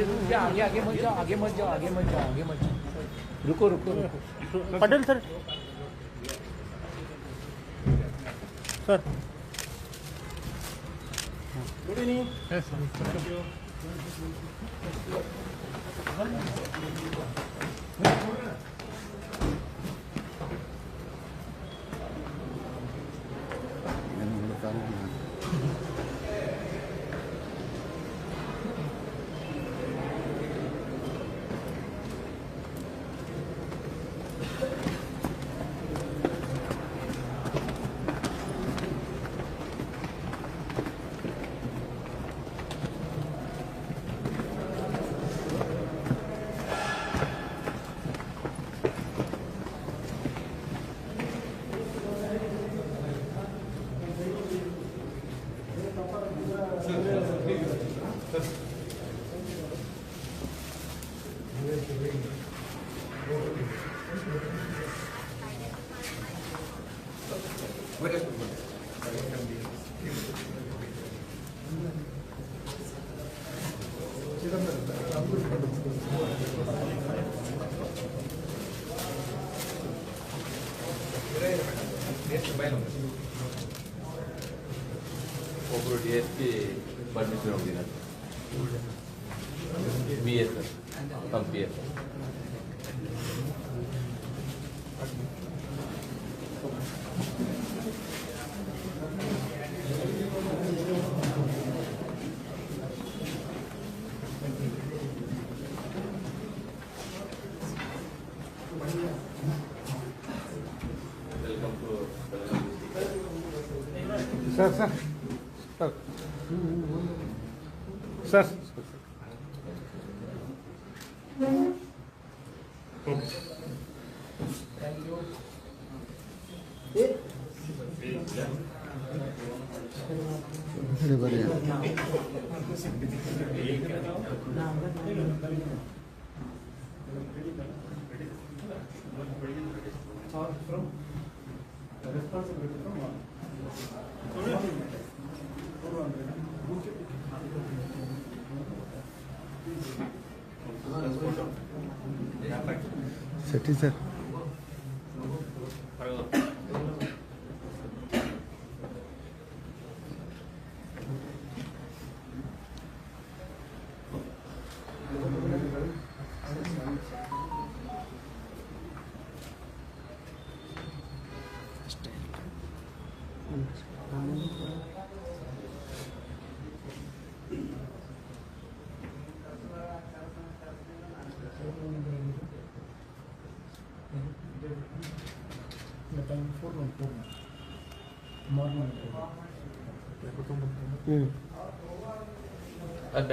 अरे रुक जा, आगे आगे मत जाओ, आगे मत जाओ, आगे मत जाओ, आगे मत जाओ, रुको रुको रुको। Patel sir, sir good evening. ಒಬ್ಬರು ಡಿ ಎಸ್ ಪಿ ಪರ್ಮಿಷನ್ ಹೋಗಿದ್ದಾರೆ. B S P S welcome to sir sir sir sir Sethi sir ಅಡ್ಡ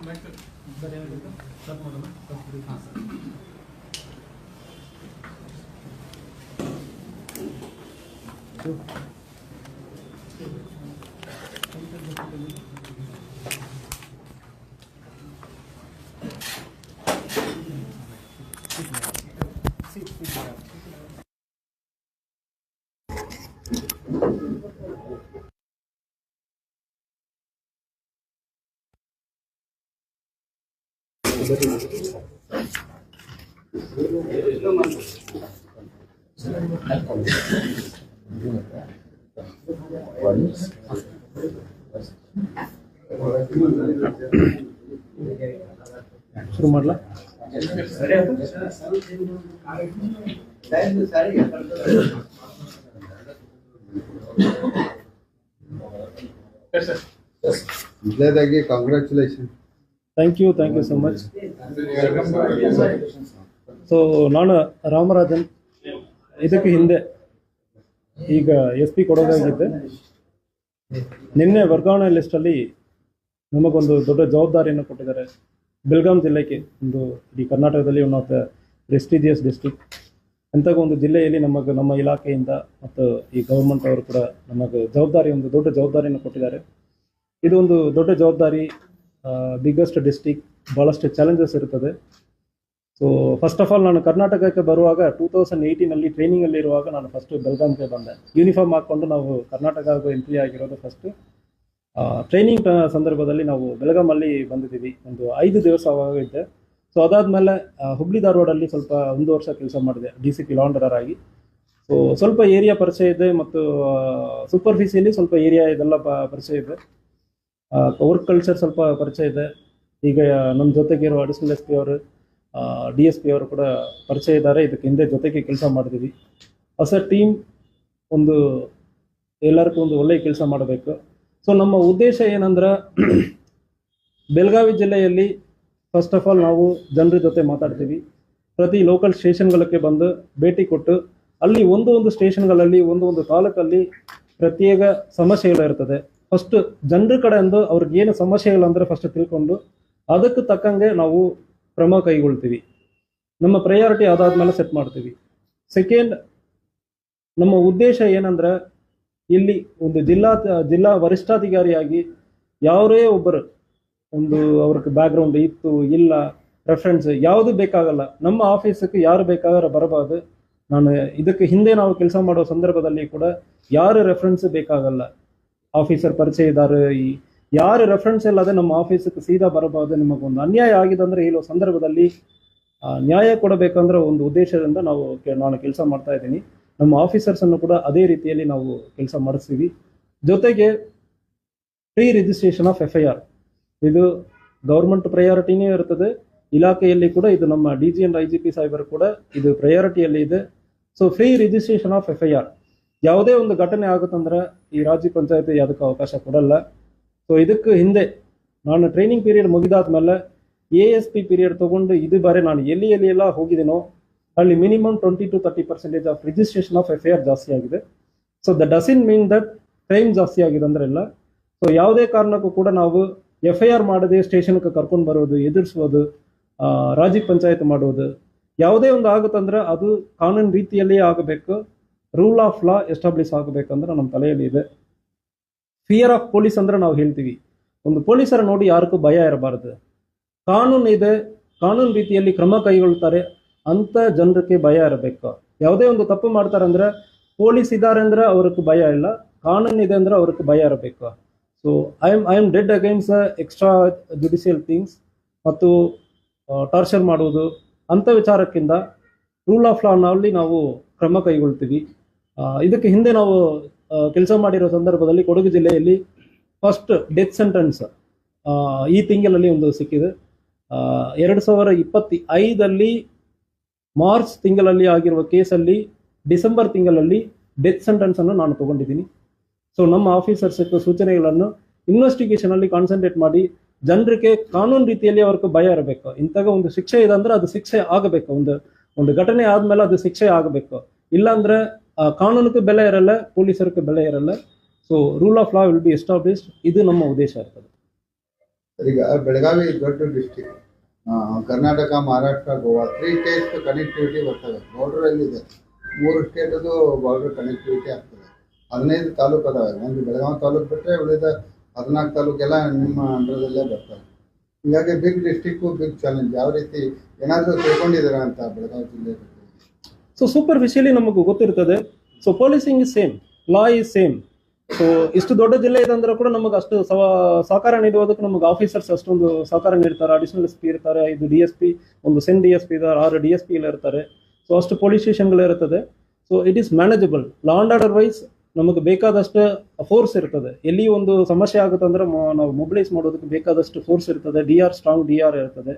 ಶುರು ಮಾಡಲ. ಮೊದಲನೇದಾಗಿ congratulation. Thank you so much. So ನಾನು ರಾಮರಾಜನ್, ಇದಕ್ಕೆ ಹಿಂದೆ ಈಗ SP ಕೊಡೋದಾಗಿದ್ದೆ. ನಿನ್ನೆ ವರ್ಗಾವಣೆ ಲಿಸ್ಟಲ್ಲಿ ನಮಗೊಂದು ದೊಡ್ಡ ಜವಾಬ್ದಾರಿಯನ್ನು ಕೊಟ್ಟಿದ್ದಾರೆ. ಬೆಳಗಾಂ ಜಿಲ್ಲೆಗೆ ಒಂದು ಇಡೀ ಕರ್ನಾಟಕದಲ್ಲಿ one of the prestigious district ಅಂಥ ಒಂದು ಜಿಲ್ಲೆಯಲ್ಲಿ ನಮ್ಮ ಇಲಾಖೆಯಿಂದ ಮತ್ತು ಈ ಗೌರ್ಮೆಂಟ್ ಅವರು ಕೂಡ ನಮಗೆ ಒಂದು ದೊಡ್ಡ ಜವಾಬ್ದಾರಿಯನ್ನು ಕೊಟ್ಟಿದ್ದಾರೆ. ಇದು ಒಂದು ದೊಡ್ಡ ಜವಾಬ್ದಾರಿ, ಬಿಗ್ಗೆಸ್ಟ್ ಡಿಸ್ಟ್ರಿಕ್ಟ್, ಭಾಳಷ್ಟು ಚಾಲೆಂಜಸ್ ಇರ್ತದೆ. ಸೊ ಫಸ್ಟ್ ಆಫ್ ಆಲ್ ನಾನು ಕರ್ನಾಟಕಕ್ಕೆ ಬರುವಾಗ 2018 ಟ್ರೈನಿಂಗಲ್ಲಿರುವಾಗ ನಾನು ಫಸ್ಟ್ ಬೆಳಗಾಂಗೆ ಬಂದೆ. ಯೂನಿಫಾರ್ಮ್ ಹಾಕ್ಕೊಂಡು ನಾವು ಕರ್ನಾಟಕ ಎಂಟ್ರಿ ಆಗಿರೋದು ಫಸ್ಟ್. ಟ್ರೈನಿಂಗ್ ಸಂದರ್ಭದಲ್ಲಿ ನಾವು ಬೆಳಗಾಮಲ್ಲಿ ಬಂದಿದ್ದೀವಿ. ಒಂದು 5 ದಿವಸ ಆವಾಗಿದ್ದೆ. ಸೊ ಅದಾದಮೇಲೆ ಹುಬ್ಳಿ ಧಾರವಾಡಲ್ಲಿ ಸ್ವಲ್ಪ 1 ವರ್ಷ ಕೆಲಸ ಮಾಡಿದೆ DCP ಲಾಂಡರರ್ ಆಗಿ. ಸೊ ಸ್ವಲ್ಪ ಏರಿಯಾ ಪರಿಚಯ ಇದೆ ಮತ್ತು ಸೂಪರ್ಫಿಷಿಯಲಿ ಸ್ವಲ್ಪ ಏರಿಯಾ ಇದೆಲ್ಲ ಪರಿಚಯ ಇದೆ. ವರ್ಕ್ ಕಲ್ಚರ್ ಸ್ವಲ್ಪ ಪರಿಚಯ ಇದೆ. ಈಗ ನಮ್ಮ ಜೊತೆಗಿರೋ ಅಡಿಷನಲ್ SP ಅವರು, DSP ಅವರು ಕೂಡ ಪರಿಚಯ ಇದ್ದಾರೆ. ಇದಕ್ಕೆ ಹಿಂದೆ ಜೊತೆಗೆ ಕೆಲಸ ಮಾಡಿದ್ದೀವಿ. ಹೊಸ ಟೀಮ್ ಒಂದು ಎಲ್ಲರಿಗೂ ಒಂದು ಒಳ್ಳೆಯ ಕೆಲಸ ಮಾಡಬೇಕು. ಸೊ ನಮ್ಮ ಉದ್ದೇಶ ಏನಂದ್ರೆ ಬೆಳಗಾವಿ ಜಿಲ್ಲೆಯಲ್ಲಿ ಫಸ್ಟ್ ಆಫ್ ಆಲ್ ನಾವು ಜನರ ಜೊತೆ ಮಾತಾಡ್ತೀವಿ. ಪ್ರತಿ ಲೋಕಲ್ ಸ್ಟೇಷನ್ಗಳಿಗೆ ಬಂದು ಭೇಟಿ ಕೊಟ್ಟು ಅಲ್ಲಿ ಒಂದು ಸ್ಟೇಷನ್ಗಳಲ್ಲಿ ಒಂದು ತಾಲೂಕಲ್ಲಿ ಪ್ರತ್ಯೇಕ ಸಮಸ್ಯೆಗಳಿರ್ತದೆ. ಫಸ್ಟ್ ಜನರ ಕಡೆಯಿಂದ ಅವ್ರಿಗೆ ಏನು ಸಮಸ್ಯೆಗಳಂದ್ರೆ ಫಸ್ಟ್ ತಿಳ್ಕೊಂಡು ಅದಕ್ಕೆ ತಕ್ಕಂಗೆ ನಾವು ಕ್ರಮ ಕೈಗೊಳ್ತೀವಿ. ನಮ್ಮ ಪ್ರಯಾರಿಟಿ ಅದಾದ್ಮೇಲೆ ಸೆಟ್ ಮಾಡ್ತೀವಿ. ಸೆಕೆಂಡ್, ನಮ್ಮ ಉದ್ದೇಶ ಏನಂದ್ರೆ ಇಲ್ಲಿ ಒಂದು ಜಿಲ್ಲಾ ವರಿಷ್ಠಾಧಿಕಾರಿಯಾಗಿ ಯಾರೇ ಒಬ್ಬರು ಒಂದು ಅವ್ರಿಗೆ ಬ್ಯಾಕ್ಗ್ರೌಂಡ್ ಇತ್ತು ಇಲ್ಲ ರೆಫರೆನ್ಸ್ ಯಾವುದು ಬೇಕಾಗಲ್ಲ. ನಮ್ಮ ಆಫೀಸಕ್ಕೆ ಯಾರು ಬೇಕಾದ್ರೆ ಬರಬಾರ್ದು. ನಾನು ಇದಕ್ಕೆ ಹಿಂದೆ ನಾವು ಕೆಲಸ ಮಾಡೋ ಸಂದರ್ಭದಲ್ಲಿ ಕೂಡ ಯಾರು ರೆಫರೆನ್ಸ್ ಬೇಕಾಗಲ್ಲ. ಆಫೀಸರ್ ಪರಿಚಯದಾರ ಯಾರು ರೆಫರೆನ್ಸ್ ಇಲ್ಲದೆ ನಮ್ಮ ಆಫೀಸಕ್ಕೆ ಸೀದಾ ಬರಬಾರ್ದು. ನಿಮಗೊಂದು ಅನ್ಯಾಯ ಆಗಿದೆ ಅಂದರೆ ಹೇಳೋ ಸಂದರ್ಭದಲ್ಲಿ ನ್ಯಾಯ ಕೊಡಬೇಕಂದ್ರೆ ಒಂದು ಉದ್ದೇಶದಿಂದ ನಾನು ಕೆಲಸ ಮಾಡ್ತಾ ಇದ್ದೀನಿ. ನಮ್ಮ ಆಫೀಸರ್ಸನ್ನು ಕೂಡ ಅದೇ ರೀತಿಯಲ್ಲಿ ನಾವು ಕೆಲಸ ಮಾಡಿಸ್ತೀವಿ. ಜೊತೆಗೆ ಪ್ರೀ ರಿಜಿಸ್ಟ್ರೇಷನ್ ಆಫ್ FIR ಇದು ಗೌರ್ಮೆಂಟ್ ಪ್ರಯಾರಿಟಿನೇ ಇರ್ತದೆ. ಇಲಾಖೆಯಲ್ಲಿ ಕೂಡ ಇದು ನಮ್ಮ DG and IGP ಸಾಹೇಬರು ಕೂಡ ಇದು ಪ್ರಯಾರಿಟಿಯಲ್ಲಿ ಇದೆ. So free registration of FIR ಯಾವುದೇ ಒಂದು ಘಟನೆ ಆಗುತ್ತಂದ್ರೆ ಈ ರಾಜ್ಯ ಪಂಚಾಯತಿ ಅದಕ್ಕೆ ಅವಕಾಶ ಕೊಡಲ್ಲ. ಸೊ ಇದಕ್ಕೆ ಹಿಂದೆ ನಾನು ಟ್ರೈನಿಂಗ್ ಪೀರಿಯಡ್ ಮುಗಿದಾದ್ಮೇಲೆ ASP ಪೀರಿಯಡ್ ತೊಗೊಂಡು ಇದು ಬಾರಿ ನಾನು ಎಲ್ಲಿ ಹೋಗಿದ್ದೀನೋ ಅಲ್ಲಿ minimum 20 to 30% of registration of FIR ಜಾಸ್ತಿ ಆಗಿದೆ. So that doesn't mean that crime ಜಾಸ್ತಿ ಆಗಿದೆ ಅಂದ್ರೆ ಇಲ್ಲ. ಸೊ ಯಾವುದೇ ಕಾರಣಕ್ಕೂ ಕೂಡ ನಾವು FIR ಮಾಡದೆ ಸ್ಟೇಷನ್ಗೆ ಕರ್ಕೊಂಡು ಬರೋದು, ಎದುರಿಸೋದು, ರಾಜ್ಯ ಪಂಚಾಯತ್ ಮಾಡೋದು ಯಾವುದೇ ಒಂದು ಆಗುತ್ತಂದ್ರೆ ಅದು ಕಾನೂನು ರೀತಿಯಲ್ಲಿ ಆಗಬೇಕು. ರೂಲ್ ಆಫ್ ಲಾ ಎಸ್ಟಾಬ್ಲಿಷ್ ಆಗಬೇಕಂದ್ರೆ ನಮ್ಮ ತಲೆಯಲ್ಲಿ ಇದೆ. ಫಿಯರ್ ಆಫ್ ಪೊಲೀಸ್ ಅಂದ್ರೆ ನಾವು ಹೇಳ್ತೀವಿ ಒಂದು ಪೊಲೀಸರ ನೋಡಿ ಯಾರಿಗೂ ಭಯ ಇರಬಾರ್ದು. ಕಾನೂನು ಇದೆ, ಕಾನೂನು ರೀತಿಯಲ್ಲಿ ಕ್ರಮ ಕೈಗೊಳ್ತಾರೆ ಅಂತ ಜನರಿಗೆ ಭಯ ಇರಬೇಕು. ಯಾವುದೇ ಒಂದು ತಪ್ಪು ಮಾಡ್ತಾರೆ ಅಂದ್ರೆ ಪೊಲೀಸ್ ಇದ್ದಾರೆ ಅಂದ್ರೆ ಅವ್ರಿಗೆ ಭಯ ಇಲ್ಲ, ಕಾನೂನು ಇದೆ ಅಂದ್ರೆ ಅವ್ರಿಗೆ ಭಯ ಇರಬೇಕು. So I am dead against extra judicial things ಮತ್ತು ಟಾರ್ಚರ್ ಮಾಡುವುದು ಅಂಥ ವಿಚಾರಕ್ಕಿಂತ ರೂಲ್ ಆಫ್ ಲಾನಲ್ಲಿ ನಾವು ಕ್ರಮ ಕೈಗೊಳ್ತೀವಿ. ಇದಕ್ಕೆ ಹಿಂದೆ ನಾವು ಕೆಲಸ ಮಾಡಿರೋ ಸಂದರ್ಭದಲ್ಲಿ ಕೊಡಗು ಜಿಲ್ಲೆಯಲ್ಲಿ ಫಸ್ಟ್ ಡೆತ್ ಸೆಂಟೆನ್ಸ್ ಈ ತಿಂಗಳಲ್ಲಿ ಒಂದು ಸಿಕ್ಕಿದೆ. 2025 ಮಾರ್ಚ್ ತಿಂಗಳಲ್ಲಿ ಆಗಿರುವ ಕೇಸಲ್ಲಿ ಡಿಸೆಂಬರ್ ತಿಂಗಳಲ್ಲಿ ಡೆತ್ ಸೆಂಟೆನ್ಸ್ ಅನ್ನು ನಾನು ತಗೊಂಡಿದ್ದೀನಿ. ಸೊ ನಮ್ಮ ಆಫೀಸರ್ಸ್ ಸೂಚನೆಗಳನ್ನು ಇನ್ವೆಸ್ಟಿಗೇಷನ್ ಅಲ್ಲಿ ಕಾನ್ಸಂಟ್ರೇಟ್ ಮಾಡಿ ಜನರಿಗೆ ಕಾನೂನು ರೀತಿಯಲ್ಲಿ ಅವ್ರಿಗೆ ಭಯ ಇರಬೇಕು. ಇಂತಹ ಒಂದು ಶಿಕ್ಷೆ ಇದೆ ಅಂದ್ರೆ ಅದು ಶಿಕ್ಷೆ ಆಗಬೇಕು. ಒಂದು ಘಟನೆ ಆದ್ಮೇಲೆ ಅದು ಶಿಕ್ಷೆ ಆಗಬೇಕು. ಇಲ್ಲಾಂದ್ರೆ ಕಾನೂನಿಗೆ ಬೆಲೆ ಇರಲ್ಲ, ಪೊಲೀಸರಿಗೆ ಬೆಲೆ ಇರಲ್ಲ. So rule of law will be established. ಇದು ನಮ್ಮ ಉದ್ದೇಶ ಇರ್ತದೆ. ಈಗ ಬೆಳಗಾವಿ ದೊಡ್ಡ district, Karnataka, Maharashtra, Goa 3 States connectivity ಬರ್ತವೆ. ಬಾರ್ಡ್ರಲ್ಲಿ ಇದೆ, 3 ಸ್ಟೇಟದು ಬಾರ್ಡರ್ ಕನೆಕ್ಟಿವಿಟಿ ಆಗ್ತದೆ. 15 ತಾಲೂಕು ಅದಾವೆ. ಒಂದು ಬೆಳಗಾವಿ ತಾಲೂಕು ಬಿಟ್ಟರೆ ಉಳಿದ 14 ತಾಲೂಕೆಲ್ಲ ನಿಮ್ಮ ಅಂಡರ್ದಲ್ಲೇ ಬರ್ತವೆ. ಹೀಗಾಗಿ ಬಿಗ್ ಡಿಸ್ಟಿಕ್ಕು ಬಿಗ್ ಚಾಲೆಂಜ್. ಯಾವ ರೀತಿ ಏನಾದರೂ ತಿಳ್ಕೊಂಡಿದ್ದೀರಾ ಅಂತ ಬೆಳಗಾವಿ ಜಿಲ್ಲೆ? ಸೊ ಸೂಪರ್ಫಿಷಿಯಲಿ ನಮಗೆ ಗೊತ್ತಿರ್ತದೆ. So policing is same, law is same. So ಇಷ್ಟು ದೊಡ್ಡ ಜಿಲ್ಲೆ ಇದೆ ಅಂದ್ರೆ ಕೂಡ ನಮಗೆ ಅಷ್ಟು ಸಹಕಾರ ನೀಡುವುದಕ್ಕೆ ನಮಗೆ ಆಫೀಸರ್ಸ್ ಅಷ್ಟೊಂದು ಸಹಕಾರ ನೀಡ್ತಾರೆ. ಅಡಿಷನಲ್ ಎಸ್ ಪಿ ಇರ್ತಾರೆ, 5 DSP, ಒಂದು ಸೆನ್ DSP ಇದ್ದಾರೆ, 6 DSP ಎಲ್ಲ ಇರ್ತಾರೆ. ಸೊ ಅಷ್ಟು ಪೊಲೀಸ್ ಸ್ಟೇಷನ್ಗಳು ಇರ್ತದೆ. So it is manageable. Law and order wise ನಮಗೆ ಬೇಕಾದಷ್ಟು ಫೋರ್ಸ್ ಇರ್ತದೆ. ಎಲ್ಲಿ ಒಂದು ಸಮಸ್ಯೆ ಆಗುತ್ತೆ ಅಂದ್ರೆ ನಾವು ಮೊಬಿಲೈಸ್ ಮಾಡೋದಕ್ಕೆ ಬೇಕಾದಷ್ಟು ಫೋರ್ಸ್ ಇರ್ತದೆ. ಸ್ಟ್ರಾಂಗ್ DR ಇರ್ತದೆ.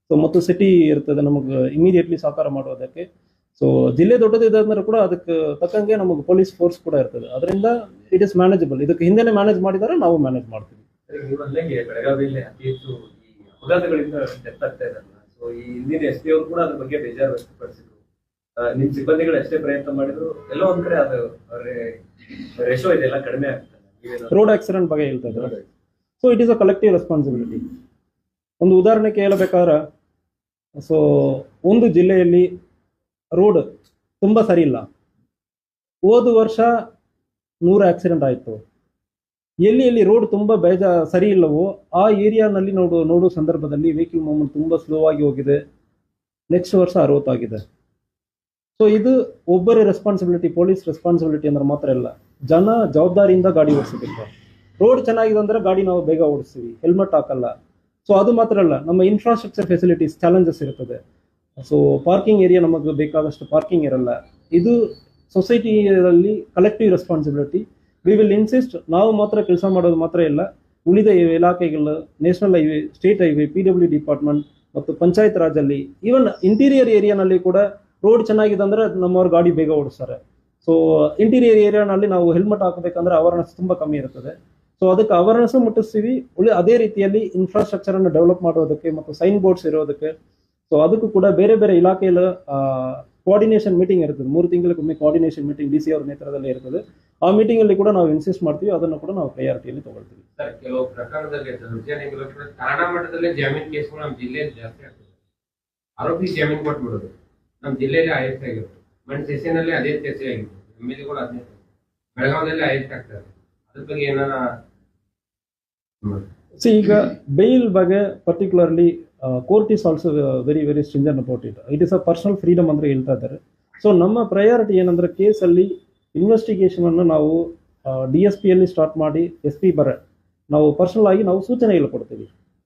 ಸೊ ಮತ್ತು ಸಿಟಿ ಇರ್ತದೆ ನಮಗೆ ಇಮಿಡಿಯೇಟ್ಲಿ ಸಹಕಾರ ಮಾಡೋದಕ್ಕೆ. ಸೊ ಜಿಲ್ಲೆ ದೊಡ್ಡದಿದೆ ಅಂದ್ರೆ ಕೂಡ ಅದಕ್ಕೆ ತಕ್ಕಂಗೆ ನಮಗೆ ಪೊಲೀಸ್ ಫೋರ್ಸ್ ಕೂಡ ಇರ್ತದೆ. ಅದರಿಂದ ಇಟ್ ಇಸ್ ಮ್ಯಾನೇಜಬಲ್. ಇದಕ್ಕೆ ಹಿಂದೆನೇ ಮ್ಯಾನೇಜ್ ಮಾಡಿದರೆ ನಾವು ಮ್ಯಾನೇಜ್ ಮಾಡ್ತೀವಿ. ಬೆಳಗಾವಿಯಲ್ಲಿ ಅತಿ ಹೆಚ್ಚು ಈ ಅಪಘಾತಗಳಿಂದ ಡೆತ್ ಆಗ್ತಾ ಇದಾರಲ್ಲ, ಸೊ ಈ ಹಿಂದಿನ SP ಅವರು ಕೂಡ ಅದ್ರ ಬಗ್ಗೆ ಬೇಜಾರು ವ್ಯಕ್ತಪಡಿಸಿದ್ರು. ನಿಮ್ ಸಿಬ್ಬಂದಿಗಳು ಎಷ್ಟೇ ಪ್ರಯತ್ನ ಮಾಡಿದ್ರು ಎಲ್ಲೋ ಒಂದ್ ಕಡೆ ಅದು ರೇಷೋ ಇದೆಲ್ಲ ಕಡಿಮೆ ಆಗ್ತದೆ. ರೋಡ್ ಆಕ್ಸಿಡೆಂಟ್ ಬಗ್ಗೆ ಹೇಳ್ತಾ ಇದ್ದಾರೆ. So it is a collective responsibility. ಒಂದು ಉದಾಹರಣೆ ಕೇಳಬೇಕಾದ್ರೆ, ಸೊ ಒಂದು ಜಿಲ್ಲೆಯಲ್ಲಿ ರೋಡ್ ತುಂಬ ಸರಿ ಇಲ್ಲ. ಹೋದ ವರ್ಷ 100 ಆಕ್ಸಿಡೆಂಟ್ ಆಯಿತು. ಎಲ್ಲಿ ರೋಡ್ ತುಂಬ ಸರಿ ಇಲ್ಲವೋ ಆ ಏರಿಯಾನಲ್ಲಿ ನೋಡೋ ಸಂದರ್ಭದಲ್ಲಿ ವೆಹಿಕಲ್ ಮೂವ್ಮೆಂಟ್ ತುಂಬ ಸ್ಲೋ ಆಗಿ ಹೋಗಿದೆ. ನೆಕ್ಸ್ಟ್ ವರ್ಷ 60 ಆಗಿದೆ. ಸೊ ಇದು ಒಬ್ಬರ ರೆಸ್ಪಾನ್ಸಿಬಿಲಿಟಿ, ಪೊಲೀಸ್ ರೆಸ್ಪಾನ್ಸಿಬಿಲಿಟಿ ಅಂದ್ರೆ ಮಾತ್ರ ಇಲ್ಲ. ಜನ ಜವಾಬ್ದಾರಿಯಿಂದ ಗಾಡಿ ಓಡಿಸಬೇಕು. ರೋಡ್ ಚೆನ್ನಾಗಿದೆ ಅಂದ್ರೆ ಗಾಡಿ ನಾವು ಬೇಗ ಓಡಿಸ್ತೀವಿ, ಹೆಲ್ಮೆಟ್ ಹಾಕಲ್ಲ. ಸೊ ಅದು ಮಾತ್ರ ಅಲ್ಲ, ನಮ್ಮ ಇನ್ಫ್ರಾಸ್ಟ್ರಕ್ಚರ್ ಫೆಸಿಲಿಟೀಸ್ ಚಾಲೆಂಜಸ್ ಇರ್ತದೆ. ಸೊ ಪಾರ್ಕಿಂಗ್ ಏರಿಯಾ ನಮಗೆ ಬೇಕಾದಷ್ಟು ಪಾರ್ಕಿಂಗ್ ಇರಲ್ಲ. ಇದು ಸೊಸೈಟಿಯಲ್ಲಿ collective responsibility. We will insist. ನಾವು ಮಾತ್ರ ಕೆಲಸ ಮಾಡೋದು ಮಾತ್ರ ಇಲ್ಲ, ಉಳಿದ ಇಲಾಖೆಗಳು, national highway, state highway, PW department ಮತ್ತು ಪಂಚಾಯತ್ ರಾಜಲ್ಲಿ, ಈವನ್ ಇಂಟೀರಿಯರ್ ಏರಿಯಾನಲ್ಲಿ ಕೂಡ ರೋಡ್ ಚೆನ್ನಾಗಿದೆ ಅಂದ್ರೆ ನಮ್ಮವ್ರ ಗಾಡಿ ಬೇಗ ಓಡಿಸ್ತಾರೆ. ಸೊ ಇಂಟೀರಿಯರ್ ಏರಿಯಾನಲ್ಲಿ ನಾವು ಹೆಲ್ಮೆಟ್ ಹಾಕಬೇಕಂದ್ರೆ ಅವೇರ್ನೆಸ್ ತುಂಬ ಕಮ್ಮಿ ಇರ್ತದೆ. ಸೊ ಅದಕ್ಕೆ ಅವೇರ್ನೆಸ್ ಮುಟ್ಟಿಸ್ತೀವಿ. ಅದೇ ರೀತಿಯಲ್ಲಿ ಇನ್ಫ್ರಾಸ್ಟ್ರಕ್ಚರ್ ಅನ್ನು ಡೆವಲಪ್ ಮಾಡೋದಕ್ಕೆ ಮತ್ತು ಸೈನ್ ಬೋರ್ಡ್ಸ್ ಇರೋದಕ್ಕೆ. ಸೊ ಅದಕ್ಕೂ ಕೂಡ ಬೇರೆ ಬೇರೆ ಇಲಾಖೆಯಲ್ಲಿ ಕೋಆರ್ಡಿನೇಷನ್ ಮೀಟಿಂಗ್ ಇರ್ತದೆ. 3 ತಿಂಗಳಿಗೊಮ್ಮೆ ಕೋಆರ್ಡಿನೇಷನ್ ಮೀಟಿಂಗ್ DC ಅವರ ನೇತೃತ್ವದಲ್ಲಿ ಇರ್ತದೆ. ಆ ಮೀಟಿಂಗ್ ಅಲ್ಲಿ ಕೂಡ ನಾವು ಇನ್ಸಿಸ್ಟ್ ಮಾಡ್ತೀವಿ. ಅದನ್ನು ಕೂಡ ನಾವು ಪ್ರಯಾರಿಟಿಯಲ್ಲಿ ತಗೊಳ್ತೀವಿ. ಸರ್, ಕೆಲವು ಪ್ರಕರಣದಲ್ಲಿ ಕಾರಣ ಮಟ್ಟದಲ್ಲಿ ಜಾಮೀನು ಕೇಸ್ಗಳು ನಮ್ಮ ಜಿಲ್ಲೆಯಲ್ಲಿ ಜಾಸ್ತಿ ಆಗ್ತದೆ. ಆರೋಪಿ ಜಾಮೀನು ಕೊಟ್ಬಿಡೋದು ನಮ್ಮ ಜಿಲ್ಲೆಯಲ್ಲಿ ಹೈಯೆಸ್ಟ್ ಆಗಿರುತ್ತೆ. ಮಂಡ್ಯ ಸೆಷನಲ್ಲಿ ಅದೇ ಚರ್ಚೆ ಆಗಿತ್ತು. MLAಗಳು ಅದೇ, ಬೆಳಗಾವಿಯಲ್ಲಿ ಹೈಯೆಸ್ಟ್ ಆಗ್ತಾರೆ. ಅದ್ರ ಬಗ್ಗೆ ಏನಾರ ಈಗ ಬೇಲ್ ಬಗ್ಗೆ particularly court is also very stringent about it. It is a personal freedom ಅಂದ್ರೆ ಹೇಳ್ತಾ ಇದ್ದಾರೆ. ಸೊ ನಮ್ಮ ಪ್ರಯಾರಿಟಿ ಏನಂದ್ರೆ ಕೇಸಲ್ಲಿ ಇನ್ವೆಸ್ಟಿಗೇಷನ್ ಅನ್ನು ನಾವು DSPಯಲ್ಲಿ ಸ್ಟಾರ್ಟ್ ಮಾಡಿ SP ಬರ ನಾವು ಪರ್ಸನಲ್ ಆಗಿ ನಾವು ಸೂಚನೆಗಳು ಕೊಡ್ತೀವಿ.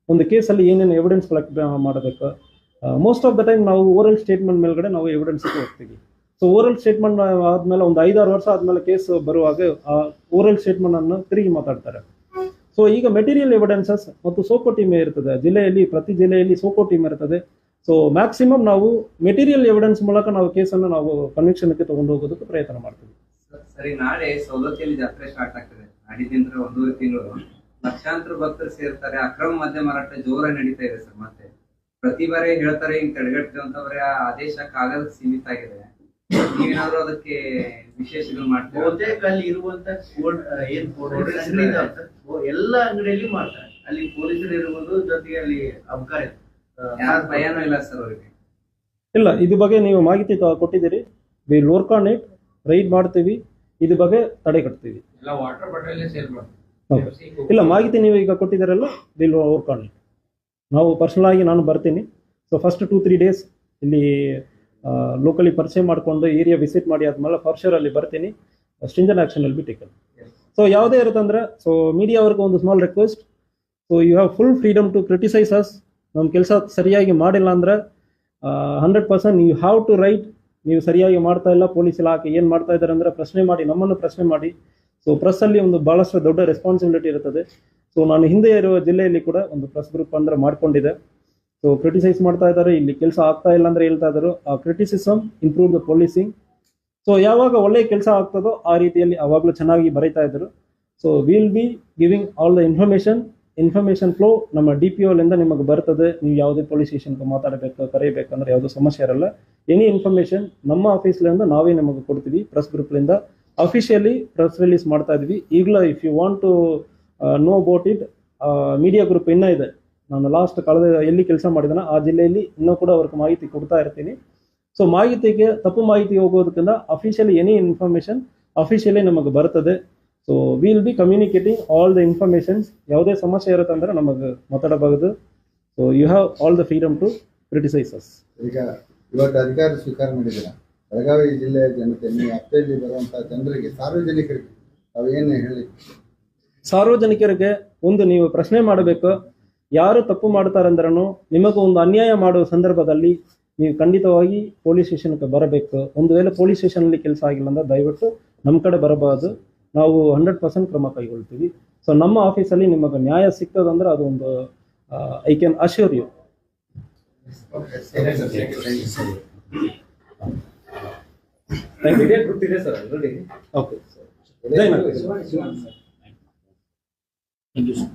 ಒಂದು ಕೇಸಲ್ಲಿ ಏನೇನು ಎವಿಡೆನ್ಸ್ ಕಲೆಕ್ಟ್ ಮಾಡಬೇಕು. ಮೋಸ್ಟ್ ಆಫ್ ದ ಟೈಮ್ ನಾವು ಓರಲ್ ಸ್ಟೇಟ್ಮೆಂಟ್ ಮೇಲ್ಗಡೆ ನಾವು ಎವಿಡೆನ್ಸ್ಗೆ ಹೋಗ್ತೀವಿ. ಸೊ ಓರಲ್ ಸ್ಟೇಟ್ಮೆಂಟ್ ಆದ್ಮೇಲೆ ಒಂದು 5-6 ವರ್ಷ ಆದ್ಮೇಲೆ ಕೇಸ್ ಬರುವಾಗ ಆ ಓರಲ್ ಸ್ಟೇಟ್ಮೆಂಟ್ ಅನ್ನು ತಿರುಗಿ ಮಾತಾಡ್ತಾರೆ. ಸೊ ಈಗ ಮೆಟೀರಿಯಲ್ ಎವಿಡೆನ್ಸಸ್ ಮತ್ತು ಸೋಕೋ ಟೀಮ್ ಇರ್ತದೆ ಜಿಲ್ಲೆಯಲ್ಲಿ, ಪ್ರತಿ ಜಿಲ್ಲೆಯಲ್ಲಿ ಸೋಕೋ ಟೀಮ್ ಇರ್ತದೆ. ಸೊ ಮ್ಯಾಕ್ಸಿಮಮ್ ನಾವು ಮೆಟೀರಿಯಲ್ ಎವಿಡೆನ್ಸ್ ಮೂಲಕ ನಾವು ಕೇಸನ್ನು ನಾವು ಕನ್ವಿಕ್ಷನ್ಗೆ ತಗೊಂಡು ಹೋಗೋದಕ್ಕೆ ಪ್ರಯತ್ನ ಮಾಡ್ತೀವಿ. ಸರಿ, ನಾಳೆ ಸೌದತ್ತಿಯಲ್ಲಿ ಜಾತ್ರೆ ಸ್ಟಾರ್ಟ್ ಆಗ್ತದೆ. ನಾಡಿದಿಂದ 1.5 ತಿಂಗಳು ಲಕ್ಷಾಂತರ ಭಕ್ತರು ಸೇರ್ತಾರೆ. ಅಕ್ರಮ ಮದ್ಯ ಮಾರಾಟ ಜೋರಾಗಿ ನಡೀತಾ ಇದೆ ಸರ್. ಮತ್ತೆ ಪ್ರತಿ ಬಾರಿ ಹೇಳ್ತಾರೆ ಹಿಂಗ್ ತಡೆಗಟ್ಟುತ್ತೆ ಅಂತವ್ರೆ. ಆ ಆದೇಶ ಕಾಗದಕ್ಕೆ ಸೀಮಿತ ಆಗಿದೆ. ನೀವೇನಾದ್ರು ಅದಕ್ಕೆ ವಿಶೇಷ ಮಾಡ್ತೀವಿ? ಬಹುತೇಕ ಅಲ್ಲಿ ಇರುವಂತ ಎಲ್ಲ ಅಂಗಡಿಯಲ್ಲಿ ಮಾಡ್ತಾರೆ. ಅಲ್ಲಿ ಪೊಲೀಸರು ಇರುವುದು, ಜೊತೆಗೆ ಅಲ್ಲಿ ಅಬಕಾರಿ ಯಾರ ಭಯನೂ ಇಲ್ಲ ಸರ್ ಅವ್ರಿಗೆ? ಇಲ್ಲ, ಇದ್ರ ಬಗ್ಗೆ ನೀವು ಮಾಹಿತಿ ಕೊಟ್ಟಿದ್ದೀರಿ. Will work on it. Raid ಮಾಡ್ತೀವಿ, ಇದ್ರ ಬಗ್ಗೆ ತಡೆ ಕಟ್ತೀವಿ. ಎಲ್ಲ ವಾಟರ್ ಬಾಟಲ್ ಸೇಲ್ ಮಾಡ್ತಾರೆ. ಇಲ್ಲ, ಮಾಹಿತಿ ನೀವು ಈಗ ಕೊಟ್ಟಿದ್ದೀರಲ್ಲ, ವಿಲ್ ವರ್ಕ್ ಆನ್ ಇಟ್. ನಾವು ಪರ್ಸನಲ್ ಆಗಿ ನಾನು ಬರ್ತೀನಿ. ಸೊ ಫಸ್ಟ್ 2-3 ಡೇಸ್ ಇಲ್ಲಿ ಲೋಕಲಿ ಪರಿಚಯ ಮಾಡಿಕೊಂಡು ಏರಿಯಾ ವಿಸಿಟ್ ಮಾಡಿ ಆದ್ಮೇಲೆ ಫಾರ್ ಅಲ್ಲಿ ಬರ್ತೀನಿ. Stringent action will be taken. So ಯಾವುದೇ ಇರುತ್ತಂದ್ರೆ, ಸೊ ಮೀಡಿಯಾ ಅವ್ರಿಗೆ ಒಂದು small request. So you have full freedom to criticise us. ನಮ್ಮ ಕೆಲಸ ಸರಿಯಾಗಿ ಮಾಡಿಲ್ಲ ಅಂದ್ರೆ 100% ಯು ಹ್ಯಾವ್ ಟು ರೈಟ್. ನೀವು ಸರಿಯಾಗಿ ಮಾಡ್ತಾ ಇಲ್ಲ, ಪೊಲೀಸ್ ಇಲಾಖೆ ಏನು ಮಾಡ್ತಾ ಇದ್ದಾರೆ ಅಂದರೆ ಪ್ರಶ್ನೆ ಮಾಡಿ, ನಮ್ಮನ್ನು ಪ್ರಶ್ನೆ ಮಾಡಿ. ಸೊ ಪ್ರೆಸ್ಸಲ್ಲಿ ಒಂದು ಭಾಳಷ್ಟು ದೊಡ್ಡ ರೆಸ್ಪಾನ್ಸಿಬಿಲಿಟಿ ಇರ್ತದೆ. ಸೊ ನಾನು ಹಿಂದೆ ಇರುವ ಜಿಲ್ಲೆಯಲ್ಲಿ ಕೂಡ ಒಂದು ಪ್ರೆಸ್ ಗ್ರೂಪ್ ಅಂದ್ರೆ ಮಾಡ್ಕೊಂಡಿದ್ದೆ. ಸೊ ಕ್ರಿಟಿಸೈಸ್ ಮಾಡ್ತಾ ಇದ್ದಾರೆ, ಇಲ್ಲಿ ಕೆಲಸ ಆಗ್ತಾ ಇಲ್ಲ ಅಂದ್ರೆ ಹೇಳ್ತಾ ಇದ್ರು. ಆ criticism improve the policing. So ಯಾವಾಗ ಒಳ್ಳೆ ಕೆಲಸ ಆಗ್ತದೋ ಆ ರೀತಿಯಲ್ಲಿ ಅವಾಗಲೂ ಚೆನ್ನಾಗಿ ಬರೀತಾ ಇದ್ರು. So will B giving all the information flow ನಮ್ಮ DPOಲಿಂದ ನಿಮಗೆ ಬರ್ತದೆ. ನೀವು ಯಾವುದೇ ಪೊಲೀಸ್ ಸ್ಟೇಷನ್ಗೆ ಮಾತಾಡಬೇಕು, ಕರೆಯಬೇಕಂದ್ರೆ ಯಾವುದೋ ಸಮಸ್ಯೆ ಇರಲ್ಲ. ಎನಿ ಇನ್ಫಾರ್ಮೇಶನ್ ನಮ್ಮ ಆಫೀಸ್ಲಿಂದ ನಾವೇ ನಿಮಗೆ ಕೊಡ್ತೀವಿ. ಪ್ರೆಸ್ ಗ್ರೂಪ್ಲಿಂದ ಅಫಿಷಿಯಲಿ ಪ್ರೆಸ್ ರಿಲೀಸ್ ಮಾಡ್ತಾ ಇದ್ವಿ. ಈಗಲೂ if you want to know about it, media group ಇನ್ನೂ ಇದೆ. ನಾನು ಲಾಸ್ಟ್ ಕಳೆದ ಎಲ್ಲಿ ಕೆಲಸ ಮಾಡಿದಾನ ಆ ಜಿಲ್ಲೆಯಲ್ಲಿ ಇನ್ನೂ ಕೂಡ ಅವ್ರಿಗೆ ಮಾಹಿತಿ ಕೊಡ್ತಾ ಇರ್ತೀನಿ. ಸೊ ಮಾಹಿತಿಗೆ ತಪ್ಪು ಮಾಹಿತಿ ಹೋಗೋದಕ್ಕಿಂತ ಅಫಿಷಿಯಲಿ ಎನಿ ಇನ್ಫಾರ್ಮೇಷನ್ ಅಫಿಷಿಯಲಿ ನಮಗೆ ಬರ್ತದೆ. So will be communicating all the informations. ಯಾವುದೇ ಸಮಸ್ಯೆ ಇರುತ್ತೆ ಅಂದರೆ ನಮಗೆ ಮಾತಾಡಬಹುದು. So you have all the freedom to criticise us. ಈಗ ಇವತ್ತು ಅಧಿಕಾರ ಸ್ವೀಕಾರ ಮಾಡಿದ್ದೀರ, ಬೆಳಗಾವಿ ಜಿಲ್ಲೆಯ ಜನತೆ, ನೀವು ವ್ಯಾಪ್ತಿಯಲ್ಲಿ ಬರುವಂಥ ಜನರಿಗೆ, ಸಾರ್ವಜನಿಕರಿಗೆ ತಾವೇನು ಹೇಳಿ? ಸಾರ್ವಜನಿಕರಿಗೆ ಒಂದು ನೀವು ಪ್ರಶ್ನೆ ಮಾಡಬೇಕು. ಯಾರು ತಪ್ಪು ಮಾಡ್ತಾರಂದ್ರೂ ನಿಮಗೂ ಒಂದು ಅನ್ಯಾಯ ಮಾಡುವ ಸಂದರ್ಭದಲ್ಲಿ ನೀವು ಖಂಡಿತವಾಗಿ ಪೊಲೀಸ್ ಸ್ಟೇಷನ್ಗೆ ಬರಬೇಕು. ಒಂದು ವೇಳೆ ಪೊಲೀಸ್ ಸ್ಟೇಷನಲ್ಲಿ ಕೆಲಸ ಆಗಿಲ್ಲ ಅಂದ್ರೆ ದಯವಿಟ್ಟು ನಮ್ಮ ಕಡೆ ಬರಬಾರ್ದು. ನಾವು 100% ಕ್ರಮ ಕೈಗೊಳ್ತೀವಿ. ಸೊ ನಮ್ಮ ಆಫೀಸಲ್ಲಿ ನಿಮಗೆ ನ್ಯಾಯ ಸಿಗ್ತದಂದ್ರೆ ಅದು ಒಂದು I can assure you. Group ಇದೆ ಸರ್ ಆಲ್ರೆಡಿ. ಓಕೆ, ಜೈ ಮಾತಾ. Thank you sir.